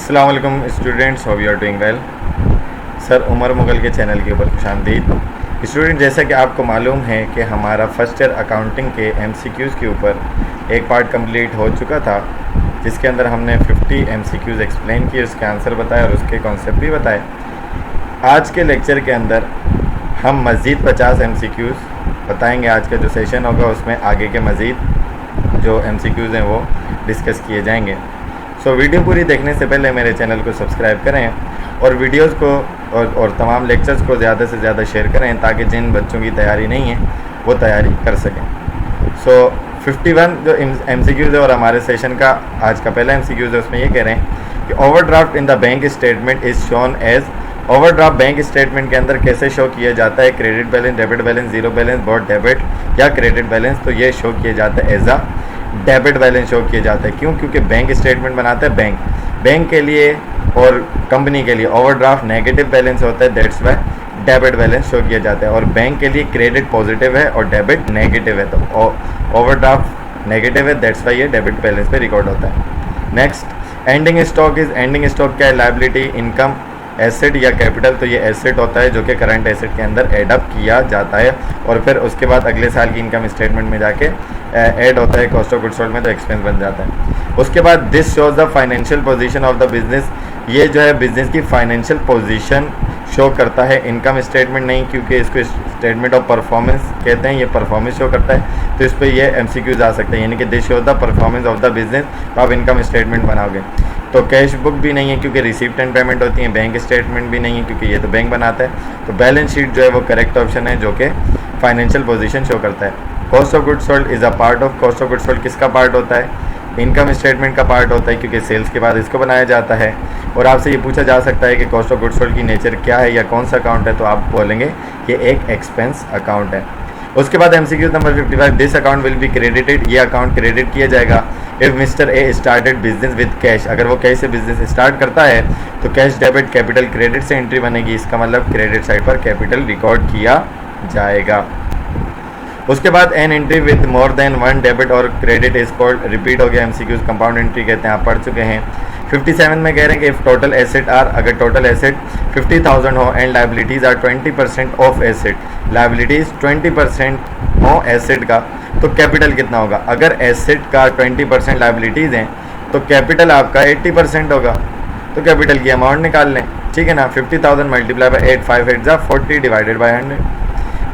अस्सलाम वालेकुम students, hope you are doing well. Sir Umar Mughal के चैनल के ऊपर खुशामदीद। स्टूडेंट, जैसा कि आपको मालूम है कि हमारा फर्स्ट ईयर अकाउंटिंग के MCQs के ऊपर एक पार्ट कंप्लीट हो चुका था, जिसके अंदर हमने 50 MCQs एक्सप्लेन किए, उसके आंसर बताए और उसके कॉन्सेप्ट भी बताए। आज के लेक्चर के अंदर हम मज़ीद 50 MCQs बताएंगे। आज का जो सेशन होगा उसमें आगे के मज़ीद जो MCQs हैं वो डिस्कस किए जाएंगे। सो वीडियो पूरी देखने से पहले मेरे चैनल को सब्सक्राइब करें और वीडियोस को और तमाम लेक्चर्स को ज़्यादा से ज़्यादा शेयर करें, ताकि जिन बच्चों की तैयारी नहीं है वो तैयारी कर सकें। सो 51 जो MCQs है और हमारे सेशन का आज का पहला MCQs है, उसमें ये कह रहे हैं कि overdraft in the bank statement is shown as. Overdraft bank statement के अंदर कैसे शो किया जाता है? Credit balance, debit balance, zero balance, both debit या क्रेडिट बैलेंस। तो ये शो किया जाता है as a debit balance show किया जाता है। क्यों? क्योंकि बैंक स्टेटमेंट बनाता है बैंक के लिए और कंपनी के लिए ओवरड्राफ्ट नेगेटिव बैलेंस होता है, that's why debit balance show किया जाता है। और बैंक के लिए क्रेडिट पॉजिटिव है और डेबिट नेगेटिव है, तो ओवरड्राफ्ट नेगेटिव है, दैट्स वाई ये डेबिट बैलेंस पे रिकॉर्ड होता है। Next, ending stock is. Ending stock क्या है? लायबिलिटी, इनकम, एसेट या कैपिटल। तो ये एसेट होता है जो कि करंट एसेट के अंदर एड अप किया जाता है और फिर उसके बाद अगले साल की इनकम स्टेटमेंट में जाके ऐड होता है कॉस्ट ऑफ गुड्स सोल्ड में, तो एक्सपेंस बन जाता है। उसके बाद this shows the financial position of the business. ये जो है बिजनेस की फाइनेंशियल पोजीशन शो करता है, इनकम स्टेटमेंट नहीं, क्योंकि इसको स्टेटमेंट ऑफ परफॉर्मेंस कहते हैं। ये परफॉर्मेंस शो करता है, तो इस पर ये MCQs आ सकते हैं, यानी कि this shows the performance of the business. तो आप इनकम स्टेटमेंट बनाओगे। तो कैश बुक भी नहीं है क्योंकि रिसीप्ट एंड पेमेंट होती है। बैंक स्टेटमेंट भी नहीं है क्योंकि ये तो बैंक बनाता है। तो बैलेंस शीट जो है वो करेक्ट ऑप्शन है, जो कि फाइनेंशियल पोजीशन शो करता है। Cost of goods sold is a part of. Cost of goods sold किसका पार्ट होता है? इनकम स्टेटमेंट का पार्ट होता है, क्योंकि सेल्स के बाद इसको बनाया जाता है। और आपसे ये पूछा जा सकता है कि कॉस्ट ऑफ गुड्स सोल्ड की नेचर क्या है या कौन सा अकाउंट है, तो आप बोलेंगे कि एक एक्सपेंस अकाउंट है। उसके बाद MCQ number 55, this account will be credited. ये अकाउंट क्रेडिट किया जाएगा if mister A started business with cash. अगर वो कैश से बिजनेस स्टार्ट करता है तो कैश डेबिट कैपिटल क्रेडिट से एंट्री बनेगी। इसका मतलब क्रेडिट साइड पर कैपिटल रिकॉर्ड किया जाएगा। उसके बाद an entry with more than one debit और क्रेडिट इज कॉल्ड। रिपीट हो गया MCQs, कंपाउंड एंट्री कहते हैं, आप पढ़ चुके हैं। 57 में कह रहे हैं कि इफ टोटल एसेट आर, अगर टोटल एसेट 50,000 हो and liabilities are 20% of asset, liabilities 20% हो एसेट का, तो कैपिटल कितना होगा? अगर एसेट का 20% लाइबिलिटीज़ हैं तो कैपिटल आपका 80% होगा। तो कैपिटल की अमाउंट निकाल लें, ठीक है ना। 50,000 मल्टीप्लाई बाई 8, 5 8 जा 40 डिवाइडेड बाई 100,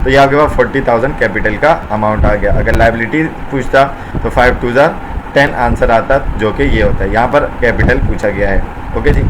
तो ये आपके पास 40,000 कैपिटल का अमाउंट आ गया। अगर लाइबिलिटी पूछता तो 5 2 जा 10 आंसर आता, जो कि ये होता है। यहाँ पर कैपिटल पूछा गया है, ओके जी।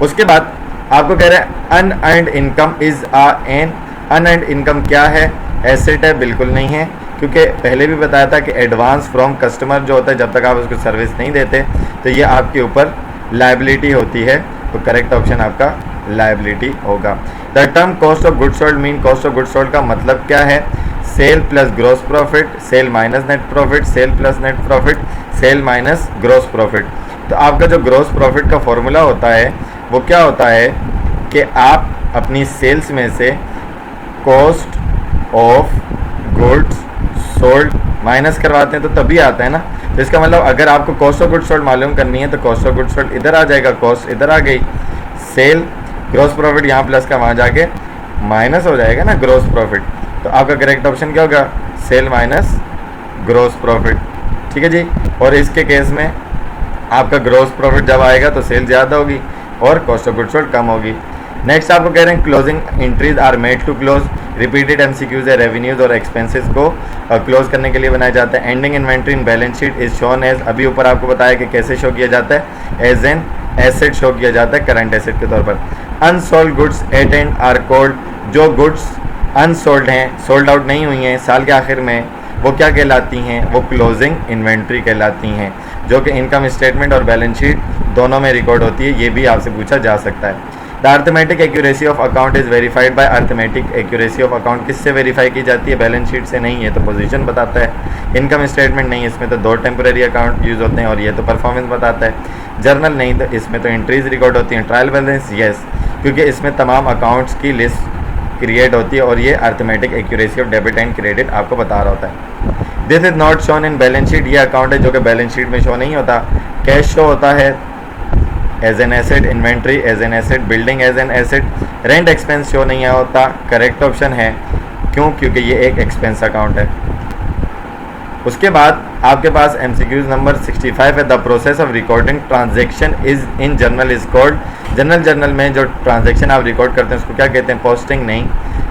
उसके बाद आपको कह रहे हैं unearned income is an. Unearned income क्या है? एसेट है? बिल्कुल नहीं है, क्योंकि पहले भी बताया था कि एडवांस फ्रॉम कस्टमर जो होता है, जब तक आप उसको सर्विस नहीं देते तो ये आपके ऊपर लायबिलिटी होती है। तो करेक्ट ऑप्शन आपका लायबिलिटी होगा। The term cost of goods sold mean, cost of goods sold का मतलब क्या है? Sale plus gross profit, sale minus net profit, sale plus net profit, sale minus gross profit. तो आपका जो ग्रॉस प्रॉफिट का फॉर्मूला होता है वो क्या होता है कि आप अपनी सेल्स में से cost of goods sold minus करवाते हैं, तो तभी आता है ना। तो इसका मतलब अगर आपको कॉस्ट ऑफ गुड्स सोल्ड मालूम करनी है तो कॉस्ट ऑफ गुड्स सोल्ड इधर आ जाएगा, कॉस्ट इधर आ गई, सेल ग्रॉस प्रॉफिट यहाँ प्लस का वहाँ जाके माइनस हो जाएगा ना ग्रॉस प्रॉफिट। तो आपका करेक्ट ऑप्शन क्या होगा? सेल माइनस ग्रॉस प्रॉफिट, ठीक है जी। और इसके केस में आपका ग्रॉस प्रॉफिट जब आएगा तो सेल ज़्यादा होगी और कॉस्ट ऑफ गुड्स सोल्ड कम होगी। नेक्स्ट आपको कह रहे हैं closing entries are made to close. Repeated MCQs है, रेवेन्यूज और एक्सपेंसेस को क्लोज करने के लिए बनाया जाता है। Ending inventory in balance sheet is shown as. अभी ऊपर आपको बताया कि कैसे शो किया जाता है, एज एन एसेट शो किया जाता है करंट एसेट के तौर पर। Unsold goods at end are called. जो गुड्स अनसोल्ड हैं, सोल्ड आउट नहीं हुई हैं साल के आखिर में, वो क्या कहलाती हैं? वो क्लोजिंग इन्वेंट्री कहलाती हैं, जो कि इनकम स्टेटमेंट और बैलेंस शीट दोनों में रिकॉर्ड होती है। ये भी आपसे पूछा जा सकता है। The arithmetic accuracy of account is verified bye. Arithmetic accuracy of account किससे वेरीफाई की जाती है? बैलेंस शीट से नहीं, है तो पोजीशन बताता है। इनकम स्टेटमेंट नहीं, इसमें तो 2 टेम्पररी अकाउंट यूज़ होते हैं और ये तो परफॉर्मेंस बताता है। जर्नल नहीं, तो इसमें तो एंट्रीज रिकॉर्ड होती हैं। ट्रायल बैलेंस येस, क्योंकि इसमें तमाम अकाउंट्स की लिस्ट क्रिएट होती है और ये arithmetic accuracy of debit and credit आपको बता रहा होता है। This is not shown in balance sheet. ये अकाउंट है जो कि बैलेंस शीट में शो नहीं होता। कैश शो होता है as an asset, inventory as an asset, building as an asset, rent expense show नहीं होता। करेक्ट ऑप्शन है, क्यों? क्योंकि ये एक एक्सपेंस अकाउंट है। उसके बाद आपके पास MCQs नंबर 65 है। The process of recording transaction is in journal is called. Journal में जो ट्रांजेक्शन आप रिकॉर्ड करते हैं उसको क्या कहते हैं? पोस्टिंग नहीं,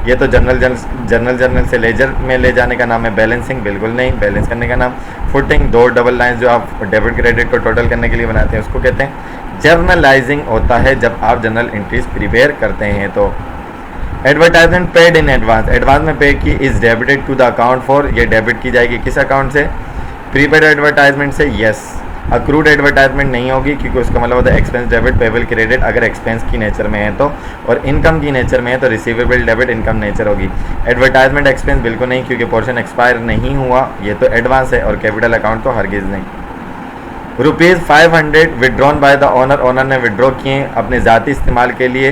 ये तो जर्नल से लेजर में ले जाने का नाम है। बैलेंसिंग बिल्कुल नहीं, बैलेंस करने का नाम। फुटिंग, 2 डबल लाइन जो आप डेबिट क्रेडिट को टोटल करने के लिए बनाते हैं उसको कहते हैं जर्नलाइजिंग होता है जब आप जर्नल एंट्रीज प्रिपेयर करते हैं। तो advertisement paid in advance, advance में पे की is debited to the account for, ये डेबिट की जाएगी किस अकाउंट से? प्रीपेड एडवर्टाइजमेंट से, यस। अक्रूड एडवर्टाइजमेंट नहीं होगी क्योंकि उसका मतलब होता है एक्सपेंस डेबिट, पेबल क्रेडिट अगर एक्सपेंस की नेचर में है तो, और इनकम की नेचर में है तो रिसीवेबल डेबिट इनकम नेचर होगी। एडवर्टाइजमेंट एक्सपेंस बिल्कुल नहीं क्योंकि पोर्शन एक्सपायर नहीं हुआ, ये तो एडवांस है। और कैपिटल अकाउंट तो हरगिज नहीं। ₹500 withdrawn by the owner, owner ने विड्रॉ किए अपने ज़ाती इस्तेमाल के लिए,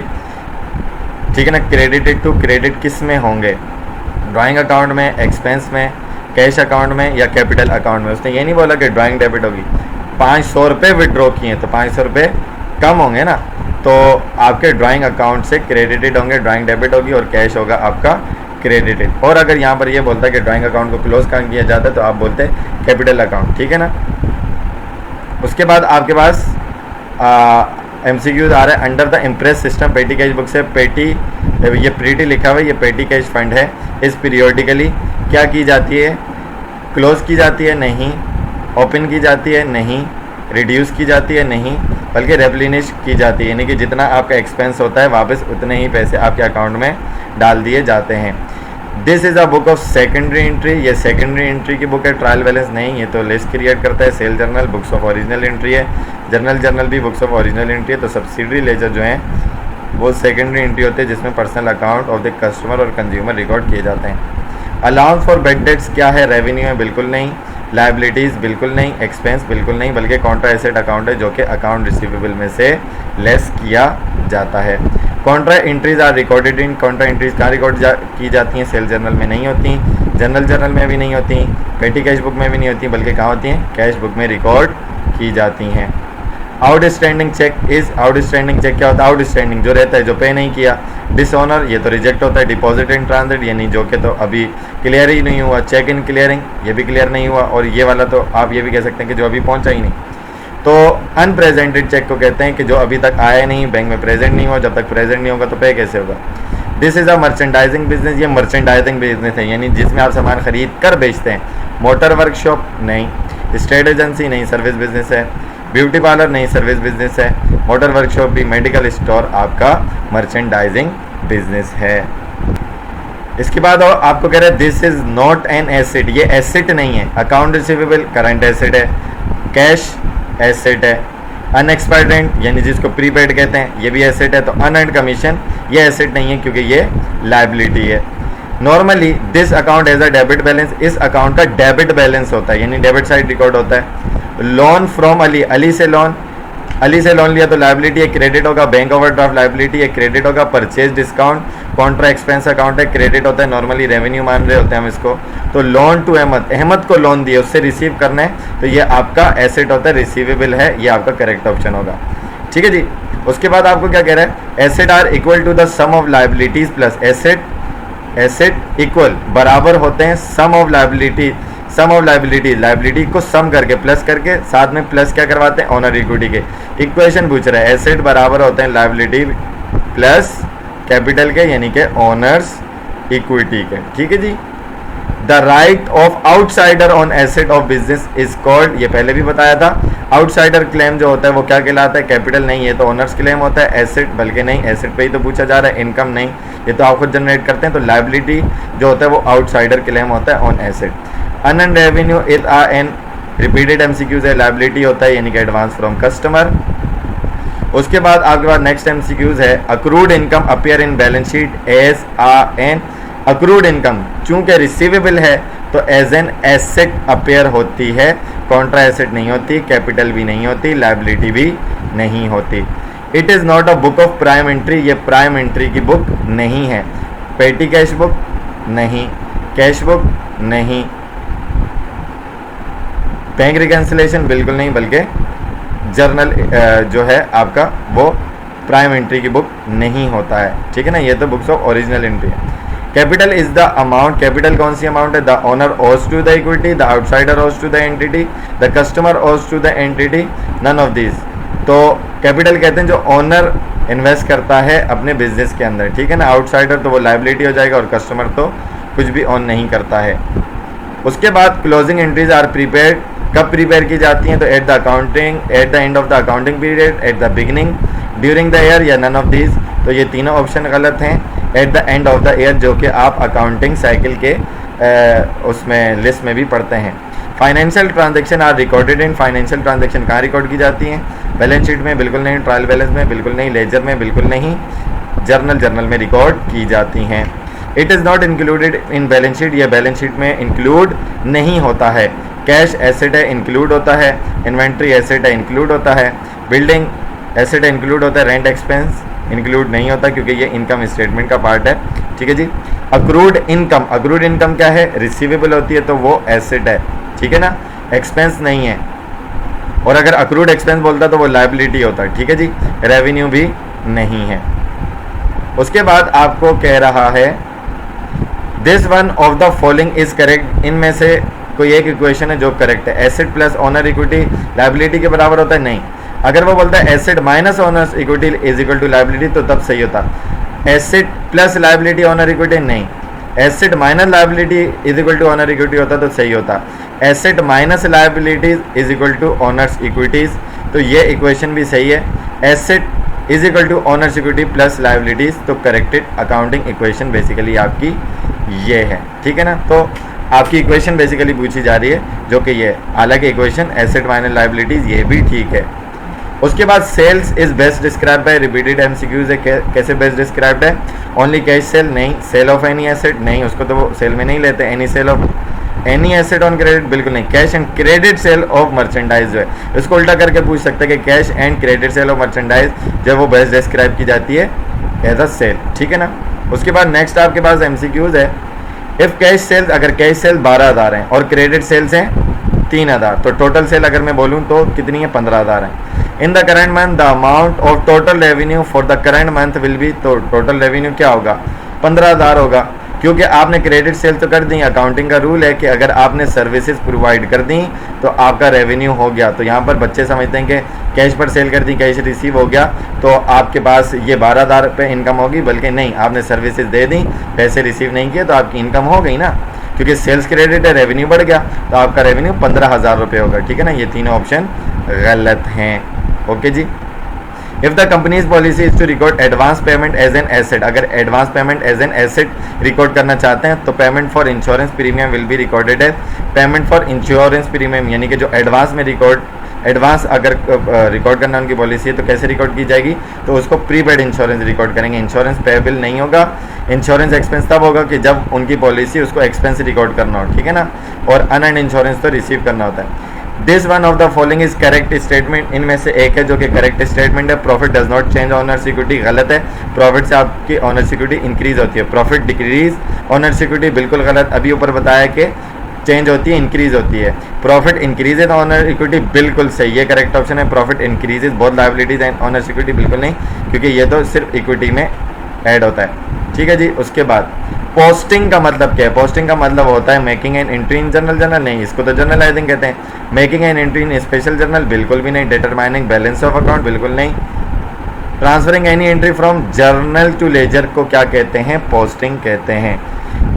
ठीक है ना। क्रेडिटेड टू, क्रेडिट किस में होंगे? ड्राइंग अकाउंट में, एक्सपेंस में, कैश अकाउंट में या कैपिटल अकाउंट में? उसने ये नहीं बोला कि ड्राइंग डेबिट होगी। 500 रुपये विड्रॉ किए तो 500 रुपये कम होंगे ना, तो आपके ड्राइंग अकाउंट से क्रेडिटेड होंगे, ड्राइंग डेबिट होगी और कैश होगा आपका क्रेडिटेड। और अगर यहाँ पर ये बोलता है कि ड्राइंग अकाउंट को क्लोज कर किया जाता है तो आप बोलते हैं कैपिटल अकाउंट, ठीक है ना। उसके बाद आपके पास MCQs आ रहा है अंडर द इम्प्रेस सिस्टम पेटी कैश बुक से। पेटी, ये प्रीटी लिखा हुआ है, ये पेटी कैश फंड है। इस पीरियोडिकली क्या की जाती है? क्लोज की जाती है? नहीं। ओपन की जाती है? नहीं। रिड्यूस की जाती है? नहीं, बल्कि रेप्लिनिश की जाती है, यानी कि जितना आपका एक्सपेंस होता है वापस उतने ही पैसे आपके अकाउंट में डाल दिए जाते हैं। This is a book of secondary entry, ये सेकेंडरी एंट्री की बुक है। ट्रायल बैलेंस नहीं, ये तो लिस्ट क्रिएट करता है। Sale journal books of original entry है। जर्नल भी बुक्स ऑफ ओरिजिनल एंट्री है। तो सब्सिडरी लेजर जो हैं वो सेकेंडरी एंट्री होते हैं जिसमें personal account of the customer और कंज्यूमर रिकॉर्ड किए जाते हैं। अलाउंस फॉर बैड डेट्स क्या है? रेवेन्यू है, बिल्कुल नहीं। लाइबिलिटीज़ बिल्कुल नहीं। एक्सपेंस बिल्कुल नहीं, बल्कि कॉन्ट्रा एसेट अकाउंट है जो कि अकाउंट रिसीवेबल में से लेस किया जाता है। Contra entries are recorded in, contra entries कहाँ रिकॉर्ड की जाती हैं? सेल जर्नल में नहीं होती, जर्नल में भी नहीं होती, पेटी कैश बुक में भी नहीं होती, बल्कि कहाँ होती हैं? कैश बुक में रिकॉर्ड की जाती हैं। Outstanding cheque is, outstanding cheque क्या होता है? आउटस्टैंडिंग जो रहता है जो पे नहीं किया। डिसऑनर, ये तो रिजेक्ट होता है। डिपॉजिट इन ट्रांजिट, यानी जो कि तो अभी क्लियर ही नहीं हुआ। चेक इन क्लियरिंग, ये भी क्लियर नहीं हुआ। और ये वाला तो आप ये भी कह सकते हैं कि जो अभी पहुंचा ही नहीं। तो अनप्रेजेंटेड चेक को कहते हैं कि जो अभी तक आया नहीं, बैंक में प्रेजेंट नहीं हुआ। जब तक प्रेजेंट नहीं होगा तो पे कैसे होगा? This is a merchandising business, ये मर्चेंडाइजिंग बिजनेस है, यानी जिसमें आप सामान खरीद कर बेचते हैं। मोटर वर्कशॉप नहीं। स्टेट एजेंसी नहीं, सर्विस बिजनेस है। ब्यूटी पार्लर नहीं, सर्विस बिजनेस है। मोटर वर्कशॉप भी। मेडिकल स्टोर आपका मर्चेंडाइजिंग बिजनेस है। इसके बाद आपको कह रहे हैं this is not an asset, ये एसेट नहीं है। अकाउंट रिसीवेबल करंट एसेट है। कैश एसेट है। अनएक्सपायर्ड रेंट यानी जिसको प्रीपेड कहते हैं ये भी एसेट है। तो अनअर्न्ड कमीशन ये एसेट नहीं है क्योंकि ये लायबिलिटी है। Normally this account as a debit balance, इस अकाउंट का डेबिट बैलेंस होता है यानी डेबिट साइड रिकॉर्ड होता है। लोन फ्रॉम अली, अली से लोन लिया तो लायबिलिटी है, क्रेडिट होगा। बैंक ओवरड्राफ्ट लायबिलिटी है, क्रेडिट होगा। Purchase discount Contra expense account है, क्रेडिट होता है। नॉर्मली रेवेन्यू मान रहे होते हैं हम इसको। तो लोन टू अहमद को लोन दिए उससे रिसीव करना है तो ये आपका एसेट होता है, रिसीवेबल है, ये आपका करेक्ट ऑप्शन होगा। ठीक है जी। उसके बाद आपको क्या कह रहा है? Asset are equal to the sum of liabilities plus asset equal बराबर होते हैं सम ऑफ लायबिलिटी, लायबिलिटी को सम करके प्लस करके साथ में प्लस क्या करवाते हैं? ओनर इक्विटी के। इक्वेशन पूछ रहा है एसेट बराबर होते हैं लायबिलिटी प्लस कैपिटल के यानी कि ओनर्स इक्विटी के। ठीक है जी। The right of outsider on asset of business is called, ये पहले भी बताया था। आउटसाइडर क्लेम जो होता है वो क्या कहलाता है? कैपिटल नहीं, ये तो ओनर्स क्लेम होता है। एसेट बल्कि नहीं, एसेट पे ही तो पूछा जा रहा है, इनकम नहीं, ये तो आप खुद जनरेट करते हैं। तो लायबिलिटी जो होता है वो आउटसाइडर क्लेम होता है on asset. Unearned revenue is an repeated MCQs है, लायबिलिटी होता है यानी कि एडवांस फ्रॉम कस्टमर। उसके बाद आपके पास नेक्स्ट MCQs है accrued income appear in balance sheet as an accrued income, चूंकि रिसीवेबल है तो एज एन एसेट अपेयर होती है, कॉन्ट्रा एसेट नहीं होती, कैपिटल भी नहीं होती, लायबिलिटी भी नहीं होती। It is not a book of prime entry, ये प्राइम एंट्री की बुक नहीं है। पेटी कैश बुक नहीं, कैश बुक नहीं, बैंक रिकन्सिलेशन बिल्कुल नहीं, बल्कि जर्नल जो है आपका वो प्राइम एंट्री की बुक नहीं होता है, ठीक है ना। ये तो बुक्स ऑफ ओरिजिनल एंट्री है। Capital is the amount, capital कौन सी अमाउंट है? The owner owes to the equity, the outsider owes to the entity, the customer owes to the entity, none of this. तो capital कहते हैं जो owner invest करता है अपने बिजनेस के अंदर, ठीक है ना। आउटसाइडर तो वो लायबिलिटी हो जाएगा और कस्टमर तो कुछ भी ऑन नहीं करता है। उसके बाद क्लोजिंग एंट्रीज आर प्रीपेयर्ड, कब प्रिपेयर की जाती हैं? तो at the accounting, at the end of the accounting period, at the beginning, during the year या नन ऑफ दीज। तो ये तीनों ऑप्शन गलत हैं। At the end of the year जो कि आप अकाउंटिंग साइकिल के उसमें लिस्ट में भी पढ़ते हैं। Financial transaction are recorded in, financial transaction कहाँ रिकॉर्ड की जाती हैं? बैलेंस शीट में बिल्कुल नहीं, ट्रायल बैलेंस में बिल्कुल नहीं, लेजर में बिल्कुल नहीं, जर्नल में रिकॉर्ड की जाती हैं। It is not included in balance sheet, ये बैलेंस शीट में इंक्लूड नहीं होता है। कैश एसेट है, इंक्लूड होता है। इन्वेंट्री एसेट है, इंक्लूड होता है। बिल्डिंग एसेट है, इंक्लूड होता है। रेंट एक्सपेंस इंक्लूड नहीं होता क्योंकि ये इनकम स्टेटमेंट का पार्ट है, ठीक है जी। अक्रूड इनकम, अक्रूड इनकम क्या है? रिसीवेबल होती है तो वो एसेट है, ठीक है ना, एक्सपेंस नहीं है। और अगर अक्रूड एक्सपेंस बोलता तो वो लायबिलिटी होता है, ठीक है जी, रेवेन्यू भी नहीं है। उसके बाद आपको कह रहा है this one of the following is correct, इनमें से कोई एक इक्वेशन है जो करेक्ट है। Asset plus owner equity liability के बराबर होता है? नहीं। अगर वो बोलता है asset minus owner equity is equal to liability तो तब सही होता। Asset plus liability owner equity नहीं, asset minus liability is equal to owner equity होता तो सही होता। Asset minus liabilities is equal to owners equities, तो ये इक्वेशन भी सही है। Asset is equal to owners equity plus liabilities, तो करेक्टेड अकाउंटिंग इक्वेशन बेसिकली आपकी ये है, ठीक है ना। तो आपकी इक्वेशन बेसिकली पूछी जा रही है जो कि ये, हालांकि इक्वेशन एसेट माइनस लायबिलिटीज ये भी ठीक है। उसके बाद sales is best describe by, repeated MCQs है, कैसे बेस्ट डिस्क्राइब्ड है? ओनली कैश सेल नहीं, सेल ऑफ एनी एसेट नहीं, उसको तो वो सेल में नहीं लेते। Any sale of any asset on credit बिल्कुल नहीं। Cash and credit sale of merchandise जो है, इसको उल्टा करके पूछ सकते हैं कि cash and credit sale of merchandise जब वो बेस्ट डिस्क्राइब की जाती है एज अ सेल, ठीक है ना। उसके बाद नेक्स्ट आपके पास एमसीक्यूज है। इफ कैश सेल्स, अगर कैश सेल 12,000 हैं और क्रेडिट सेल्स हैं 3,000, तो टोटल सेल अगर मैं बोलूँ तो कितनी है? 15,000 है। In the current month the amount of total revenue for the current month will be, तो टोटल रेवेन्यू क्या होगा? 15,000 होगा, क्योंकि आपने क्रेडिट सेल तो कर दी। अकाउंटिंग का रूल है कि अगर आपने सर्विसेज प्रोवाइड कर दी तो आपका रेवेन्यू हो गया। तो यहाँ पर बच्चे समझते हैं कि कैश पर सेल कर दी, कैश रिसीव हो गया तो आपके पास ये 12,000 रुपये इनकम होगी, बल्कि नहीं, आपने सर्विसेज दे दी, पैसे रिसीव नहीं किए तो आपकी इनकम हो गई ना, क्योंकि सेल्स क्रेडिट है, रेवेन्यू बढ़ गया तो आपका रेवेन्यू 15,000 रुपये होगा, ठीक है ना। ये तीनों ऑप्शन गलत हैं, ओके जी। If the company's policy is to record advance payment as an asset, अगर advance payment as an asset record करना चाहते हैं तो payment for insurance premium will be recorded as payment for insurance premium, यानी कि जो advance में advance अगर रिकॉर्ड करना उनकी पॉलिसी है तो कैसे रिकॉर्ड की जाएगी? तो उसको प्रीपेड इंश्योरेंस रिकॉर्ड करेंगे। इंश्योरेंस पेएबल नहीं होगा, इंश्योरेंस एक्सपेंस तब होगा कि जब उनकी पॉलिसी उसको एक्सपेंस रिकॉर्ड करना हो, ठीक है ना। और अनएंड इंश्योरेंस तो रिसीव करना होता है। This one of the following is correct statement, इनमें से एक है जो कि करेक्ट स्टेटमेंट है। Profit does not change owner security, गलत है। प्रॉफिट से आपकी ऑनर सिक्योरिटी इंक्रीज होती है, प्रॉफिट डिक्रीज ऑनर सिक्योरिटी बिल्कुल गलत। अभी ऊपर बताया कि चेंज होती है, इंक्रीज होती है। प्रॉफिट इंक्रीज है ऑनर इक्विटी बिल्कुल सही, ये करेक्ट ऑप्शन है। Profit increases both liabilities and owner security बिल्कुल नहीं, क्योंकि ये तो सिर्फ इक्विटी में ऐड होता है, ठीक है जी। उसके बाद पोस्टिंग का मतलब क्या है? पोस्टिंग का मतलब होता है making an entry in journal नहीं, इसको तो जर्नलाइजिंग कहते हैं। Making an entry in special journal बिल्कुल भी नहीं। डिटरमाइनिंग बैलेंस ऑफ अकाउंट बिल्कुल नहीं। Transferring any entry from journal to ledger को क्या कहते हैं? पोस्टिंग कहते हैं।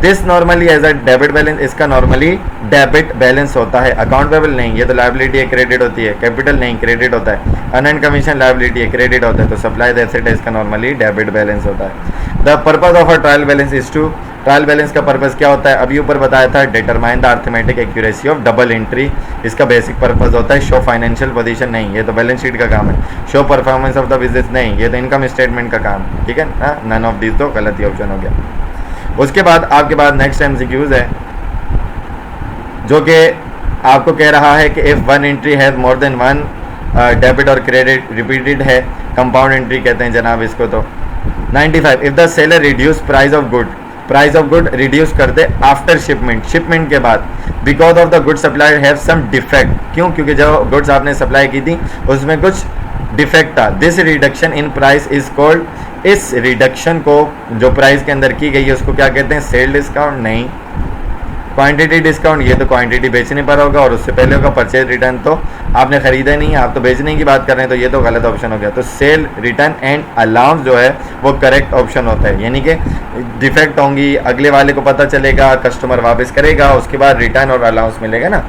This normally as a debit balance, इसका नॉर्मली डेबिट बैलेंस होता है, अकाउंट पेबल नहीं। ये तो लायबिलिटी है, क्रेडिट होती है। कैपिटल नहीं, क्रेडिट होता है। अनएंड कमीशन लायबिलिटी है, क्रेडिट होता है। तो सप्लाई द एसेट है, इसका नॉर्मली डेबिट बैलेंस होता है। The purpose of a trial balance is to, trial balance का पर्पस क्या होता है? अभी ऊपर बताया था, determine the arithmetic accuracy of double entry, इसका बेसिक पर्पस होता है। शो फाइनेंशियल पोजीशन नहीं, ये तो बैलेंस शीट का काम है। Show performance of the business नहीं, ये तो इनकम स्टेटमेंट का काम, ठीक है ना। नन ऑफ दिस तो गलत ही ऑप्शन हो गया। उसके बाद आपके पास नेक्स्ट एमसीक्यूज है जो कि आपको कह रहा है कि if one entry has more than one debit और क्रेडिट रिपीटेड है, कंपाउंड एंट्री कहते हैं जनाब इसको। तो 95 if the seller reduce price of good, price of good reduce कर दे आफ्टर शिपमेंट, शिपमेंट के बाद, because of the good supply have some defect, क्यों, क्योंकि जो गुड्स आपने सप्लाई की थी उसमें कुछ डिफेक्ट था। This reduction in price is called, इस रिडक्शन को जो प्राइस के अंदर की गई है उसको क्या कहते हैं, सेल डिस्काउंट नहीं, क्वांटिटी डिस्काउंट, ये तो क्वांटिटी बेचने पर होगा और उससे पहले होगा परचेज रिटर्न, तो आपने खरीदा नहीं है, आप तो बेचने की बात कर रहे हैं, तो ये तो गलत ऑप्शन हो गया। तो सेल रिटर्न एंड अलाउंस जो है वो करेक्ट ऑप्शन होता है, यानी कि डिफेक्ट होंगी, अगले वाले को पता चलेगा, कस्टमर वापस करेगा, उसके बाद रिटर्न और अलाउंस मिलेगा ना,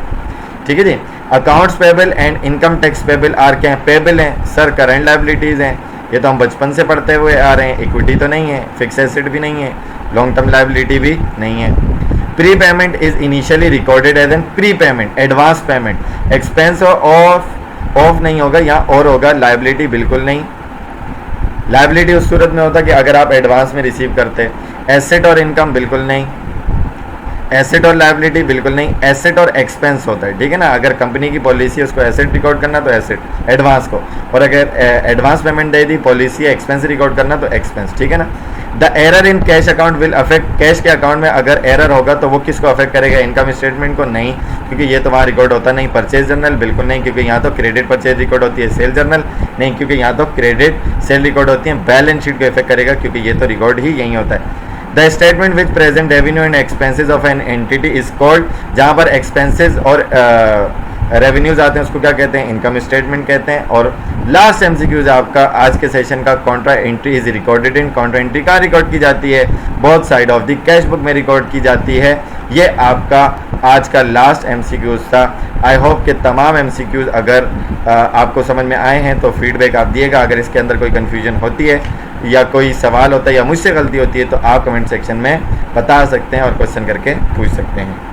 ठीक है जी। Accounts payable and income tax payable are क्या है, पेबल हैं सर, करंट लाइबिलिटीज़ हैं, ये तो हम बचपन से पढ़ते हुए आ रहे हैं, इक्विटी तो नहीं है, फिक्स एसेट भी नहीं है, लॉन्ग टर्म लाइबिलिटी भी नहीं है। Prepayment is initially recorded as an prepayment, advance payment, expense off नहीं होगा, यहाँ और होगा, लाइबिलिटी बिल्कुल नहीं, लाइबिलिटी उस सूरत में होता कि अगर आप एडवांस में रिसीव करते, एसेट और इनकम बिल्कुल नहीं, एसेट और लाइबिलिटी बिल्कुल नहीं, एसेट और एक्सपेंस होता है, ठीक है ना, अगर कंपनी की पॉलिसी है उसको एसेट रिकॉर्ड करना तो एसेट एडवांस को, और अगर एडवांस पेमेंट दे दी पॉलिसी है एक्सपेंस रिकॉर्ड करना तो एक्सपेंस, ठीक है ना। The error in cash account will affect, cash के अकाउंट में अगर एरर होगा तो वो किसको अफेक्ट करेगा, इनकम स्टेटमेंट को नहीं, क्योंकि ये तो वहाँ रिकॉर्ड होता नहीं, परचेज जर्नल बिल्कुल नहीं, क्योंकि यहाँ तो क्रेडिट परचेज रिकॉर्ड होती है, सेल जर्नल नहीं, क्योंकि यहाँ तो क्रेडिट सेल रिकॉर्ड होती है, बैलेंस शीट को इफेक्ट करेगा क्योंकि ये तो रिकॉर्ड ही यही होता है। The statement which present revenue and expenses of an entity is called, जहाँ पर एक्सपेंसेस और रेवेन्यूज आते हैं उसको क्या कहते हैं, इनकम स्टेटमेंट कहते हैं। और लास्ट एमसीक्यूज आपका आज के सेशन का, Contra entry is recorded in, Contra entry कहाँ रिकॉर्ड की जाती है, both side of the cash book में रिकॉर्ड की जाती है। ये आपका आज का लास्ट एमसीक्यूज था। आई होप कि तमाम एमसीक्यूज अगर आपको समझ में आए हैं तो फीडबैक आप दिएगा, अगर इसके अंदर कोई कन्फ्यूजन होती है या कोई सवाल होता है या मुझसे गलती होती है तो आप कमेंट सेक्शन में बता सकते हैं और क्वेश्चन करके पूछ सकते हैं।